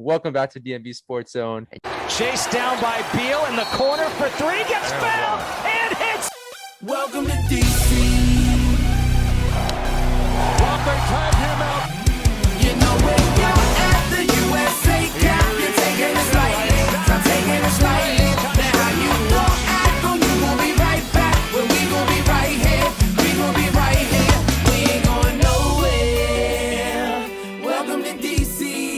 Welcome back to DMV Sports Zone. Chased down by Beal in the corner for three, gets fouled and hits. Welcome to DC. Walker tied him out. You know where you're at, the USA Cup. You're taking it slightly, I'm taking it slightly. Now how you gon' act, or you gon' be right back. Well, we gon' be right here, we gon' be right here. We ain't going nowhere. Welcome to DC.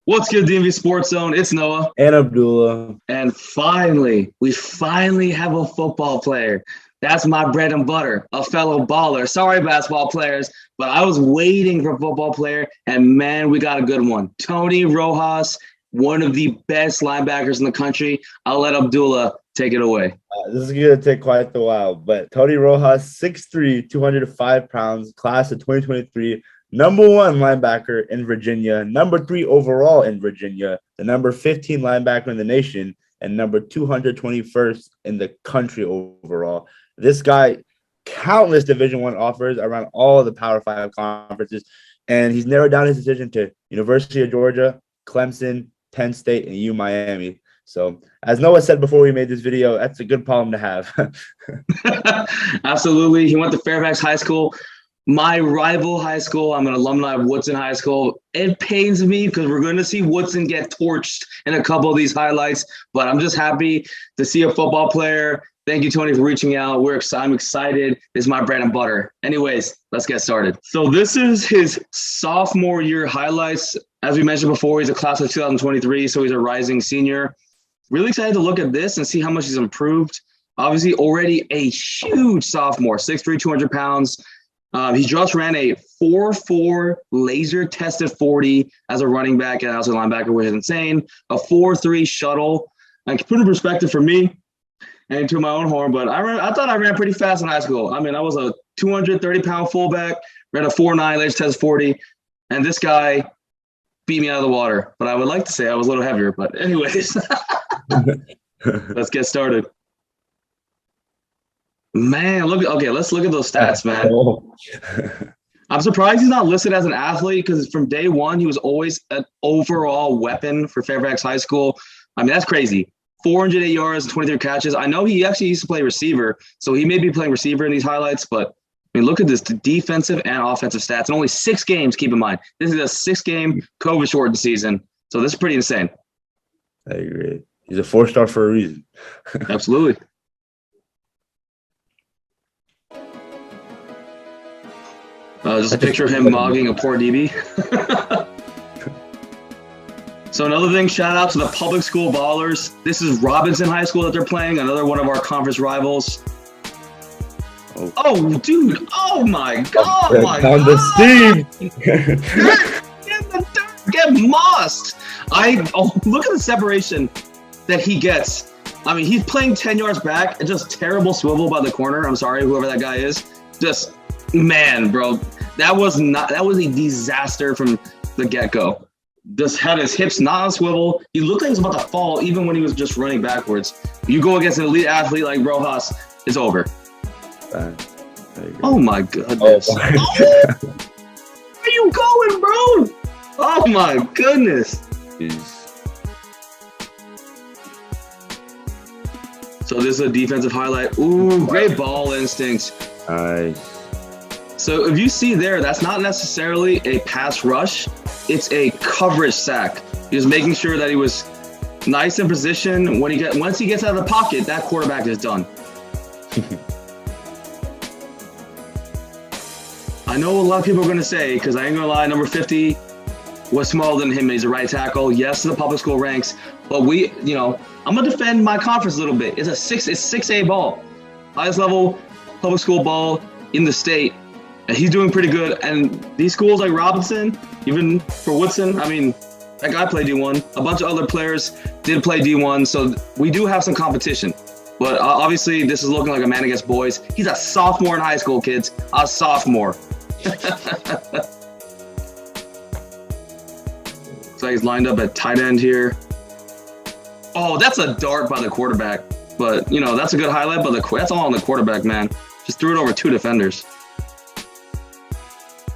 What's good, DMV Sports Zone? It's Noah. And Abdullah. And finally, we have a football player. That's my bread and butter, a fellow baller. Sorry, basketball players, but I was waiting for a football player, and man, we got a good one. Tony Rojas, one of the best linebackers in the country. I'll let Abdullah take it away. This is going to take quite a while, but Tony Rojas, 6'3", 205 pounds, class of 2023, number 1 linebacker in Virginia, number 3 overall in Virginia, the number 15 linebacker in the nation, and number 221st in the country overall. This guy, countless Division I offers around all the Power 5 conferences, and he's narrowed down his decision to University of Georgia, Clemson, Penn State, and U Miami. So, as Noah said before we made this video, that's a good problem to have. Absolutely. He went to Fairfax High School. My rival high school, I'm an alumni of Woodson High School. It pains me because we're going to see Woodson get torched in a couple of these highlights, but I'm just happy to see a football player. Thank you, Tony, for reaching out. I'm excited. This is my bread and butter. Anyways, let's get started. So this is his sophomore year highlights. As we mentioned before, he's a class of 2023, so he's a rising senior. Really excited to look at this and see how much he's improved. Obviously, already a huge sophomore, 6'3", 200 pounds. He just ran a 4.4 laser tested 40 as a running back and also linebacker, which is insane. A 4.3 shuttle. And to put in perspective for me and to my own horn, but I thought I ran pretty fast in high school. I mean, I was a 230-pound fullback, ran a 4.9 laser tested 40, and this guy beat me out of the water. But I would like to say I was a little heavier. But anyways, let's get started. Man, let's look at those stats, man. I'm surprised he's not listed as an athlete because from day one, he was always an overall weapon for Fairfax High School. I mean, that's crazy. 408 yards, 23 catches. I know he actually used to play receiver, so he may be playing receiver in these highlights, but I mean, look at this, the defensive and offensive stats. And only 6 games, keep in mind. This is a 6-game COVID-shortened season, so this is pretty insane. I agree. He's a 4-star for a reason. Absolutely. Just a picture of him mogging a poor DB. So another thing, shout out to the public school ballers. This is Robinson High School that they're playing, another one of our conference rivals. Oh, dude. Oh, my God. Oh, my God. The steam. Get mossed. Look at the separation that he gets. I mean, he's playing 10 yards back and just terrible swivel by the corner. I'm sorry, whoever that guy is. Just, man, bro, that was a disaster from the get-go. Just had his hips not on swivel. He looked like he was about to fall even when he was just running backwards. You go against an elite athlete like Rojas, it's over. Oh, my goodness. Oh, where are you going, bro? Oh, my goodness. So this is a defensive highlight. Ooh, great ball instincts. Nice. So if you see there, that's not necessarily a pass rush. It's a coverage sack. Just making sure that he was nice in position. Once he gets out of the pocket, that quarterback is done. I know a lot of people are going to say, because I ain't going to lie, number 50 was smaller than him. He's a right tackle. Yes, in the public school ranks. But I'm going to defend my conference a little bit. It's 6A ball. Highest level public school ball in the state. And he's doing pretty good. And these schools like Robinson, even for Woodson, I mean, that guy played D1. A bunch of other players did play D1. So we do have some competition. But obviously, this is looking like a man against boys. He's a sophomore in high school, kids. A sophomore. So he's lined up at tight end here. Oh, that's a dart by the quarterback. But, that's a good highlight. But that's all on the quarterback, man. Just threw it over 2 defenders.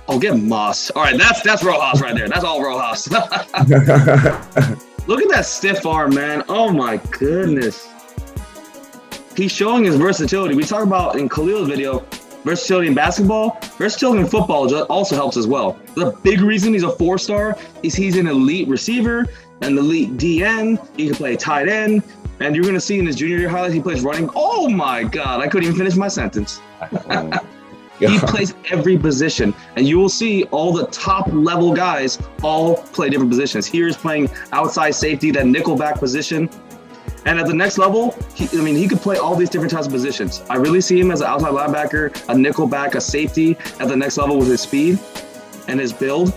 Oh, get Moss. All right, that's Rojas right there. That's all Rojas. Look at that stiff arm, man. Oh, my goodness. He's showing his versatility. We talk about in Khalil's video, versatility in basketball. Versatility in football also helps as well. The big reason he's a 4-star is he's an elite receiver, an elite DN. He can play tight end. And you're going to see in his junior year highlights, he plays running. Oh, my God. I couldn't even finish my sentence. He plays every position. And you will see all the top-level guys all play different positions. Here's playing outside safety, that nickelback position. And at the next level, he could play all these different types of positions. I really see him as an outside linebacker, a nickelback, a safety at the next level with his speed and his build.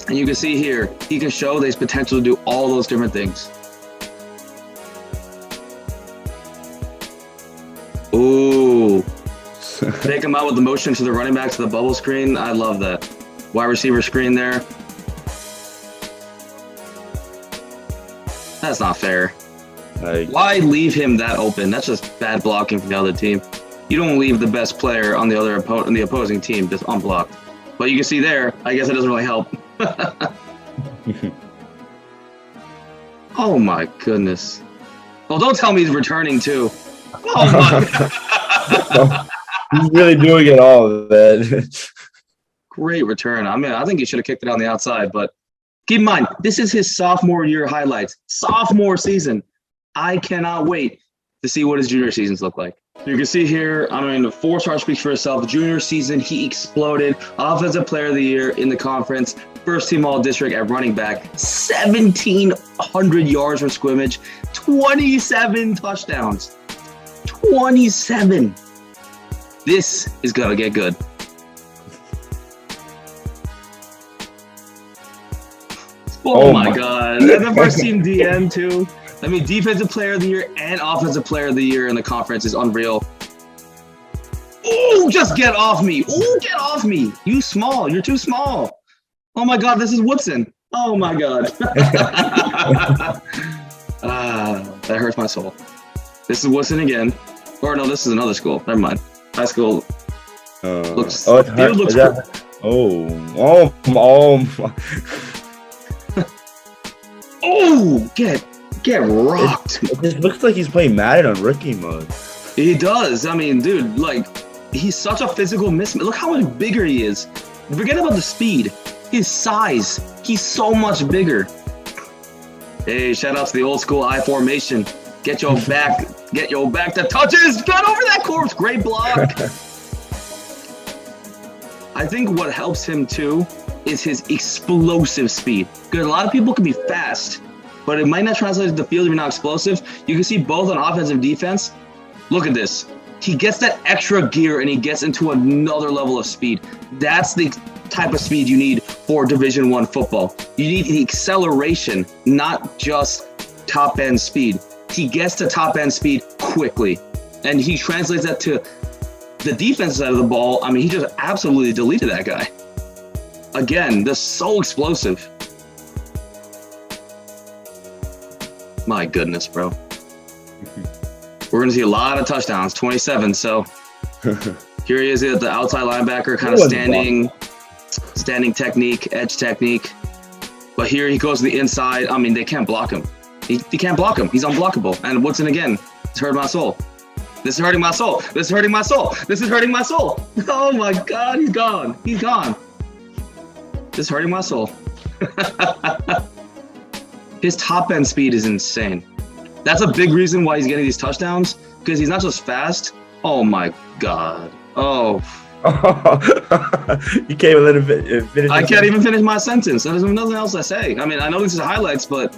And you can see here, he can show his potential to do all those different things. Ooh. Take him out with the motion to the running back to the bubble screen. I love that. Wide receiver screen there. That's not fair. Why leave him that open? That's just bad blocking from the other team. You don't leave the best player on the opposing team just unblocked. But you can see there, I guess it doesn't really help. Oh my goodness. Well, don't tell me he's returning too. Oh my God. He's really doing it all, man. Great return. I mean, I think he should have kicked it on the outside, but keep in mind, this is his sophomore year highlights. Sophomore season. I cannot wait to see what his junior seasons look like. You can see here, I mean, the 4-star speaks for itself. Junior season, he exploded. Offensive player of the year in the conference. First team all-district at running back. 1,700 yards from scrimmage. 27 touchdowns. 27. This is going to get good. Oh my God. And the first team DN too. I mean, defensive player of the year and offensive player of the year in the conference is unreal. Oh, just get off me. Oh, get off me. You small. You're too small. Oh my God, this is Woodson. Oh my God. That hurts my soul. This is Woodson again. Or no, this is another school. Never mind. High school looks. Oh, it's hard. Looks Oh, get rocked. It just looks like he's playing Madden on rookie mode. He does. I mean, dude, like, he's such a physical mismatch. Look how much bigger he is. Forget about the speed. His size. He's so much bigger. Hey, shout out to the old school I formation. Get your back to touches. Get over that corpse. Great block. I think what helps him too is his explosive speed. Because a lot of people can be fast, but it might not translate to the field if you're not explosive. You can see both on offense and defense. Look at this. He gets that extra gear and he gets into another level of speed. That's the type of speed you need for Division I football. You need the acceleration, not just top end speed. He gets to top end speed quickly, and he translates that to the defense side of the ball. I mean, he just absolutely deleted that guy. Again, they're so explosive. My goodness, bro. We're going to see a lot of touchdowns, 27. So here he is at the outside linebacker, kind of standing technique, edge technique. But here he goes to the inside. I mean, they can't block him. He can't block him. He's unblockable. And Woodson again, it's hurting my soul. This is hurting my soul. This is hurting my soul. This is hurting my soul. Oh my God, he's gone. He's gone. This is hurting my soul. His top end speed is insane. That's a big reason why he's getting these touchdowns, because he's not just fast. Oh my God. Oh. You can't even let him finish. I can't even finish my sentence. There's nothing else to say. I mean, I know this is highlights, but.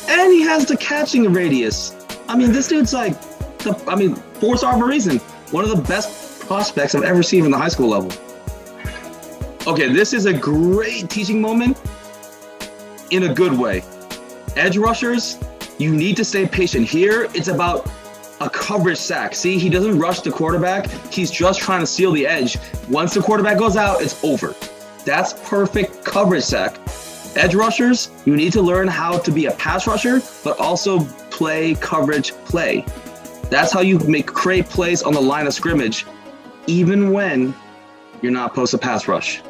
And he has the catching radius. I mean, this dude's like, 4-star for a reason. One of the best prospects I've ever seen from the high school level. Okay, this is a great teaching moment in a good way. Edge rushers, you need to stay patient. Here, it's about a coverage sack. See, he doesn't rush the quarterback. He's just trying to seal the edge. Once the quarterback goes out, it's over. That's perfect coverage sack. Edge rushers, you need to learn how to be a pass rusher, but also play coverage play. That's how you create plays on the line of scrimmage, even when you're not post a pass rush.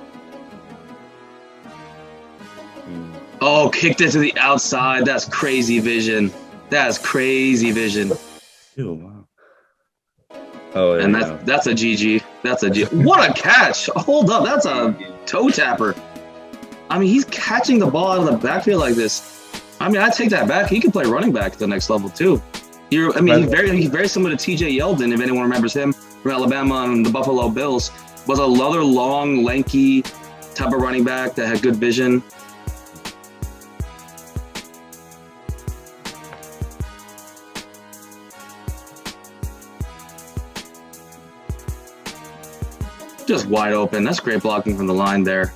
Oh, kicked it to the outside. That's crazy vision. That's crazy vision. Ew, wow. Oh, and that's a GG. That's a G. What a catch! Hold up, that's a toe tapper. I mean, he's catching the ball out of the backfield like this. I mean, I take that back. He can play running back at the next level too. He's very similar to T.J. Yeldon, if anyone remembers him from Alabama and the Buffalo Bills. Was another long, lanky type of running back that had good vision. Just wide open. That's great blocking from the line there.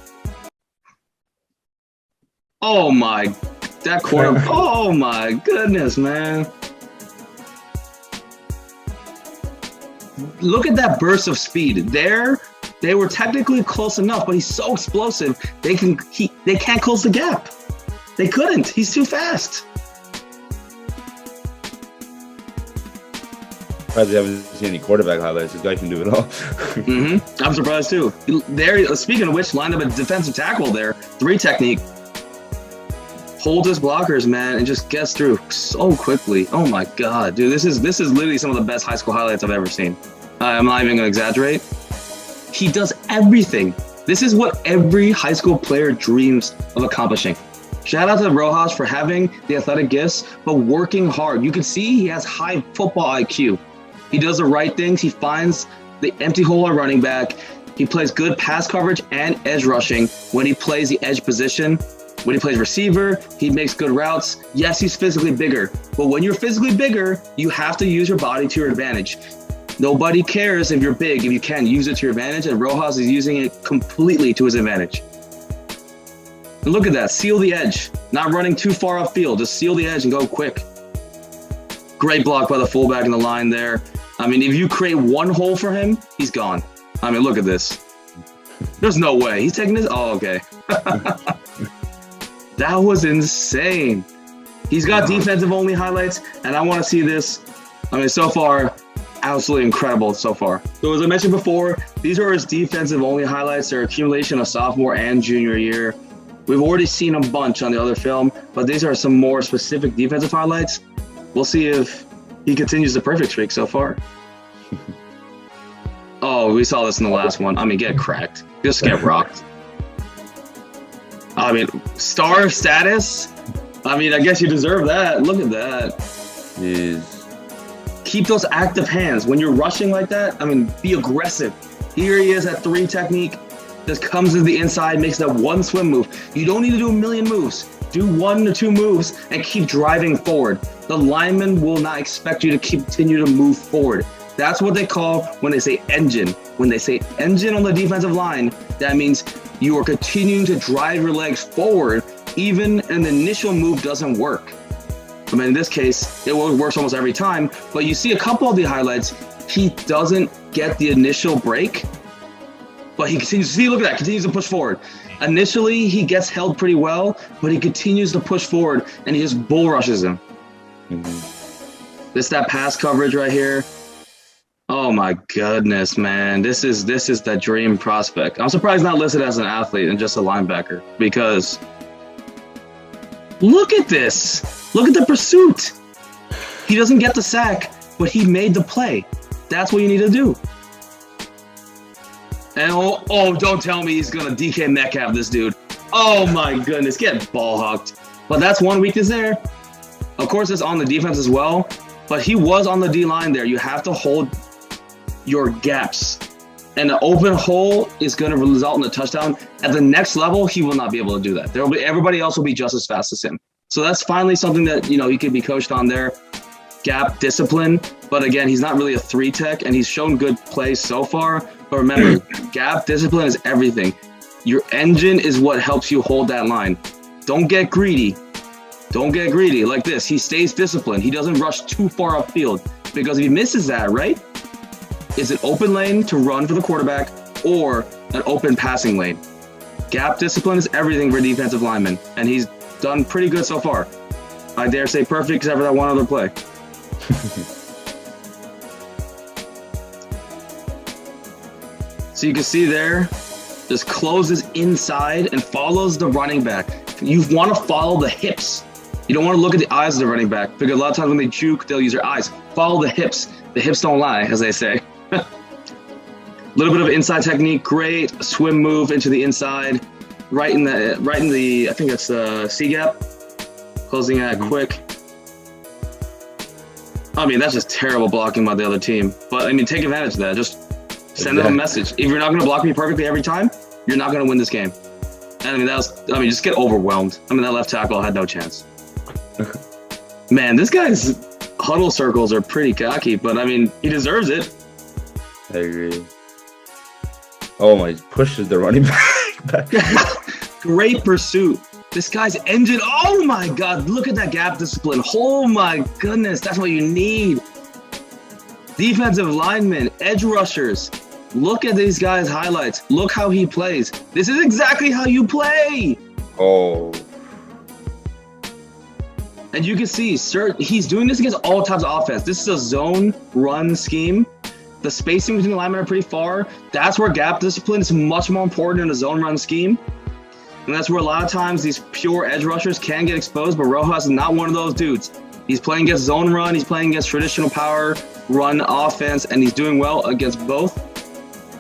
Oh my, that quarter. Oh my goodness, man. Look at that burst of speed. There, they were technically close enough, but he's so explosive. They can't close the gap. They couldn't. He's too fast. Surprised we haven't seen any quarterback highlights. This guy can do it all. I'm surprised too. There. Speaking of which, lined up a defensive tackle there. 3 technique. Holds his blockers, man, and just gets through so quickly. Oh my God, dude, this is literally some of the best high school highlights I've ever seen. I'm not even gonna exaggerate. He does everything. This is what every high school player dreams of accomplishing. Shout out to Rojas for having the athletic gifts, but working hard. You can see he has high football IQ. He does the right things. He finds the empty hole at running back. He plays good pass coverage and edge rushing when he plays the edge position. When he plays receiver, he makes good routes. Yes, he's physically bigger, but when you're physically bigger, you have to use your body to your advantage. Nobody cares if you're big, if you can use it to your advantage, and Rojas is using it completely to his advantage. And look at that, seal the edge. Not running too far off field, just seal the edge and go quick. Great block by the fullback in the line there. I mean, if you create one hole for him, he's gone. I mean, look at this. There's no way. He's taking this. Oh, okay. That was insane. He's got defensive-only highlights, and I want to see this. I mean, so far, absolutely incredible so far. So as I mentioned before, these are his defensive-only highlights. They're accumulation of sophomore and junior year. We've already seen a bunch on the other film, but these are some more specific defensive highlights. We'll see if he continues the perfect streak so far. Oh, we saw this in the last one. I mean, get cracked. Just get rocked. I mean, star status. I mean, I guess you deserve that. Look at that. Jeez. Keep those active hands. When you're rushing like that, I mean, be aggressive. Here he is at 3 technique. Just comes to the inside, makes that one swim move. You don't need to do a million moves. Do 1 to 2 moves and keep driving forward. The lineman will not expect you to continue to move forward. That's what they call when they say engine. When they say engine on the defensive line, that means you are continuing to drive your legs forward even and the initial move doesn't work. I mean, in this case, it works almost every time, but you see a couple of the highlights, he doesn't get the initial break, but he continues, see, look at that, continues to push forward. Initially, he gets held pretty well, but he continues to push forward and he just bull rushes him. This that pass coverage right here. Oh my goodness, man. This is the dream prospect. I'm surprised not listed as an athlete and just a linebacker, because look at this. Look at the pursuit. He doesn't get the sack, but he made the play. That's what you need to do. And oh, don't tell me he's gonna DK Metcalf this dude. Oh my goodness, get ball hawked. But that's one weakness there. Of course, it's on the defense as well, but he was on the D line there. You have to hold your gaps, and an open hole is going to result in a touchdown. At the next level, he will not be able to do that. Everybody else will be just as fast as him. So that's finally something that, you know, he could be coached on there. Gap discipline, but again, he's not really a 3 tech, and he's shown good plays so far. But remember, gap discipline is everything. Your engine is what helps you hold that line. Don't get greedy. Don't get greedy like this. He stays disciplined. He doesn't rush too far upfield, because if he misses that, right? Is it open lane to run for the quarterback or an open passing lane? Gap discipline is everything for a defensive lineman, and he's done pretty good so far. I dare say perfect except for that one other play. So you can see there, just closes inside and follows the running back. You want to follow the hips. You don't want to look at the eyes of the running back because a lot of times when they juke, they'll use their eyes. Follow the hips. The hips don't lie, as they say. A little bit of inside technique, great swim move into the inside, right in the I think that's the C gap, closing at quick. I mean, that's just terrible blocking by the other team. But I mean, take advantage of that. Just send them a message. If you're not going to block me perfectly every time, you're not going to win this game. And I mean, just get overwhelmed. I mean, that left tackle had no chance. Man, this guy's huddle circles are pretty cocky, but I mean, he deserves it. I agree. Oh my, pushes the running back. Great pursuit. This guy's engine. Oh my God, look at that gap discipline. Oh my goodness, that's what you need. Defensive linemen, edge rushers. Look at these guys' highlights. Look how he plays. This is exactly how you play. Oh. And you can see, sir, he's doing this against all types of offense. This is a zone run scheme. The spacing between the linemen are pretty far. That's where gap discipline is much more important in a zone run scheme. And that's where a lot of times these pure edge rushers can get exposed, but Rojas is not one of those dudes. He's playing against zone run. He's playing against traditional power run offense, and he's doing well against both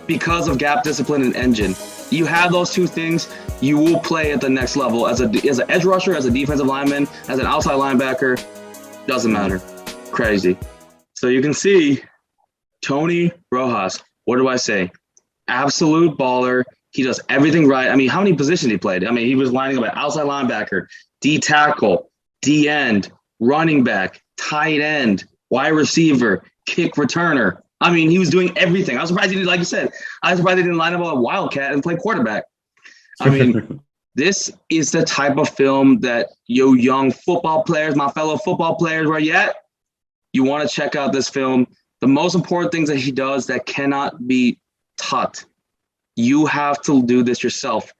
because of gap discipline and engine. You have those two things, you will play at the next level as an edge rusher, as a defensive lineman, as an outside linebacker. Doesn't matter. Crazy. So you can see Tony Rojas. What do I say? Absolute baller. He does everything right. I mean, how many positions he played? I mean, he was lining up at outside linebacker, D tackle, D end, running back, tight end, wide receiver, kick returner. I mean, he was doing everything. I was surprised he didn't, like you said, I was surprised he didn't line up a wildcat and play quarterback. I mean, this is the type of film that you young football players, my fellow football players, where you at? You want to check out this film. The most important things that he does that cannot be taught. You have to do this yourself.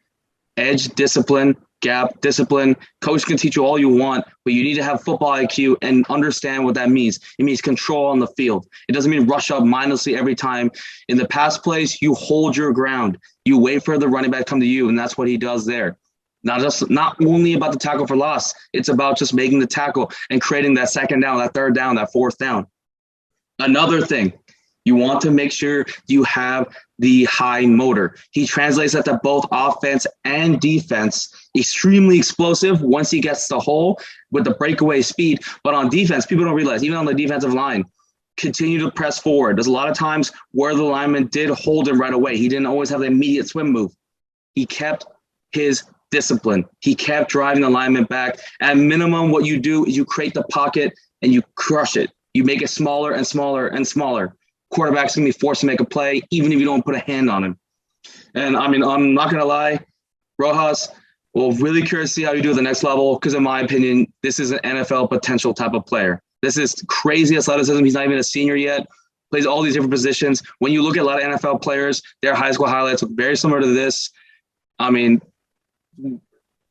Edge discipline, gap discipline. Coach can teach you all you want, but you need to have football IQ and understand what that means. It means control on the field. It doesn't mean rush up mindlessly every time. In the pass plays, you hold your ground. You wait for the running back to come to you, and that's what he does there. Not only about the tackle for loss, it's about just making the tackle and creating that second down, that third down, that fourth down. Another thing, you want to make sure you have the high motor. He translates that to both offense and defense. Extremely explosive once he gets the hole with the breakaway speed. But on defense, people don't realize, even on the defensive line, continue to press forward. There's a lot of times where the lineman did hold him right away. He didn't always have the immediate swim move. He kept his discipline. He kept driving the lineman back. At minimum, what you do is you create the pocket and you crush it. You make it smaller and smaller and smaller. Quarterback's going to be forced to make a play, even if you don't put a hand on him. And, I mean, I'm not going to lie, Rojas, well, really curious to see how you do at the next level because, in my opinion, this is an NFL potential type of player. This is crazy athleticism. He's not even a senior yet. Plays all these different positions. When you look at a lot of NFL players, their high school highlights look very similar to this. I mean,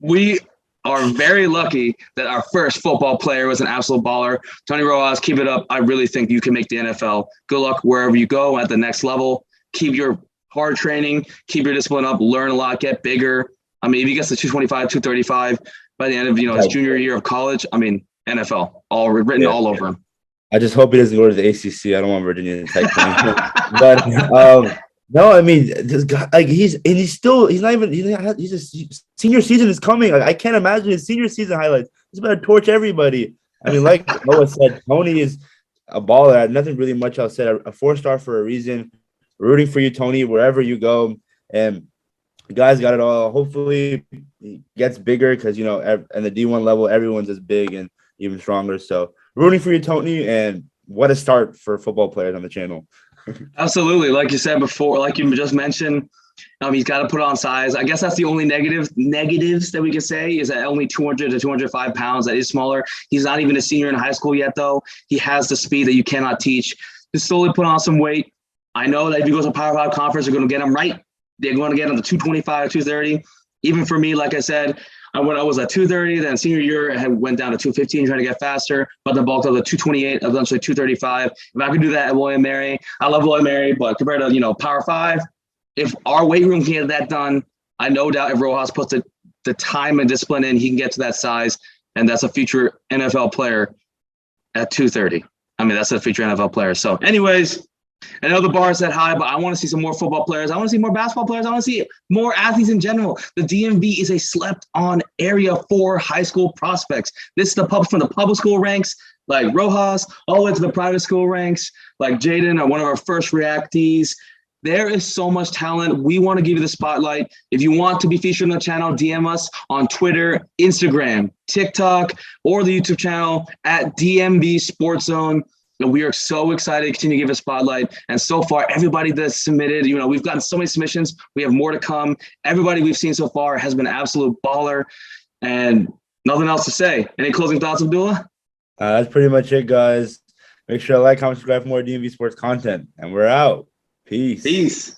we are very lucky that our first football player was an absolute baller. Tony Rojas, keep it up. I really think you can make the NFL. Good luck wherever you go at the next level. Keep your hard training, keep your discipline up, learn a lot, get bigger. I mean, if he gets to 225, 235 by the end of his junior year of college, I mean, NFL, all written all over him. I just hope he doesn't go to the ACC. I don't want Virginia to take him. But no, I mean, this guy, like he's senior season is coming. Like, I can't imagine his senior season highlights. He's about to torch everybody. I mean, like Noah said, Tony is a baller. Nothing really much else said. A 4-star for a reason. Rooting for you, Tony, wherever you go. And the guy's got it all. Hopefully, he gets bigger because and the D1 level, everyone's as big and even stronger. So, rooting for you, Tony, and what a start for football players on the channel. Absolutely. Like you said before, like you just mentioned, he's got to put on size. I guess that's the only negatives that we can say is that only 200 to 205 pounds. That is smaller. He's not even a senior in high school yet, though. He has the speed that you cannot teach. Just slowly put on some weight. I know that if he goes to a Power 5 conference, they're going to get him right. They're going to get him to 225, 230. Even for me, like I said, when I was at 230, then senior year, I went down to 215 trying to get faster, but then bulked up to 228, eventually 235. If I could do that at William Mary, I love William Mary, but compared to, Power 5, if our weight room can get that done, I no doubt if Rojas puts the time and discipline in, he can get to that size, and that's a future NFL player at 230. I mean, that's a future NFL player. So anyways, I know the bar is set high, but I want to see some more football players. I want to see more basketball players. I want to see more athletes in general. The DMV is a slept-on area for high school prospects. This is from the public school ranks, like Rojas, all the way to the private school ranks, like Jaden, one of our first reactees. There is so much talent. We want to give you the spotlight. If you want to be featured on the channel, DM us on Twitter, Instagram, TikTok, or the YouTube channel at DMVSportsZone. And we are so excited to continue to give a spotlight. And so far, everybody that's submitted, we've gotten so many submissions. We have more to come. Everybody we've seen so far has been an absolute baller. And nothing else to say. Any closing thoughts, Abdullah? That's pretty much it, guys. Make sure to like, comment, subscribe for more DMV Sports content. And we're out. Peace. Peace.